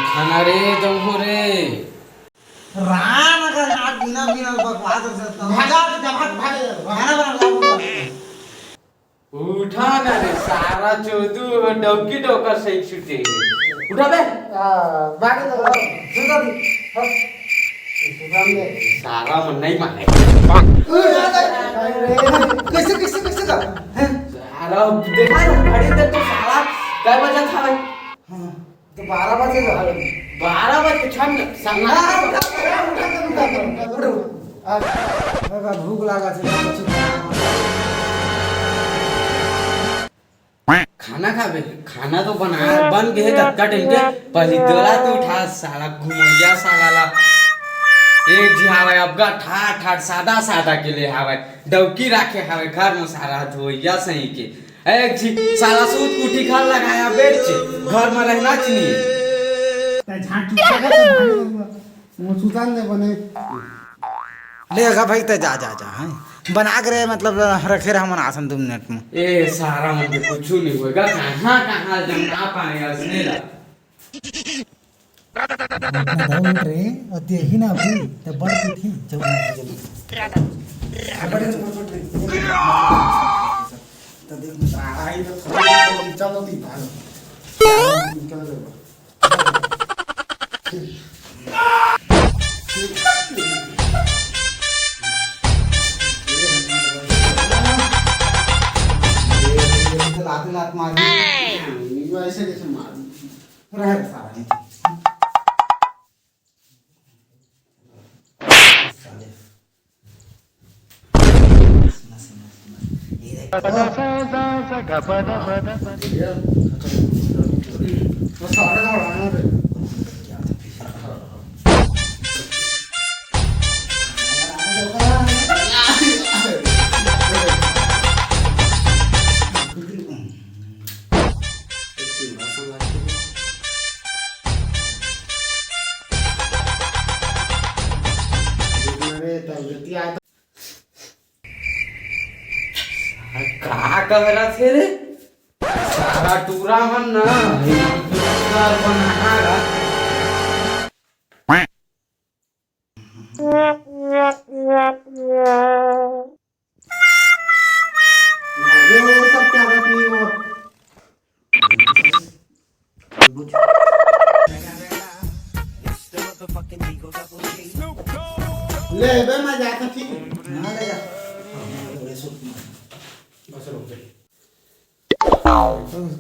खाना रे जाऊ रे राम का हाथ बिना बिना बकवास करता भागा जमात भागे खाना बना उठा ना रे सारा चोदू डौकी डोका सही छुटे उठा बे भागे तो सुधा दी सारा मन नहीं माने कैसे कैसे कैसे का सारा देखा ना घड़ी देख तो सारा काय बजा था भाई हां तो 12 बजे का 12 बजे छन साला भूख लगा छे खाना खाबे खाना तो बना बन गए धक्का टेंके पहली दोला तो उठा साला घुमैया साला ला एक जी हावे अबगा ठाठ ठाठ सादा सादा के लिए हावे डौकी राखे हावे घर में सारा धोइया सही के एक जी साला सूत कुटी खा लगाया बेड छे घर में रहना चाहिए झाट चुका वो सुतान ने बने लेगा भाई ते जा जा जा हैं बना के मतलब रखे रहा मन आसन 2 मिनट में ए सारा मन के कुछ नहीं होएगा कहां कहां जमना पाएगा इसने ला रे अति ही ना अभी ते बढ़ती थी जब बड़े तो देख आई तो चलो दी भाग लात मार ऐसे कैसे मार रह सारा नहीं का कह रहा थे रे सारा टूरा मन ना हिमांशुकार बनाना वो सब क्या रखनी वो ले बे मैं जाता ठीक ना ले जा बस रुक जा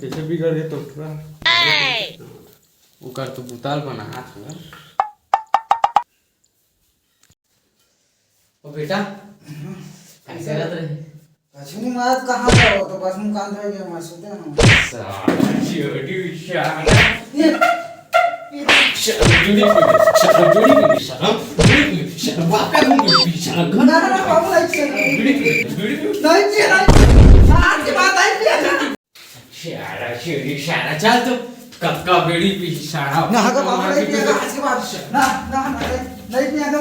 कैसे बिगड़ गए तो पूरा वो कर तो बुताल बना हाथ में ओ बेटा कैसे रहते रहे अश्विनी महाराज कहाँ पर हो तो बस मुकान रह गया मैं सोते ना जुड़ी शर्म बाप का जुड़ी शर्म ना बाबू लाइक से नहीं जी नहीं आज की बात आई शारा चल तो कब का बेड़ी पी शारा ना का बाबू लाइक आज की बात ना नहीं पिएगा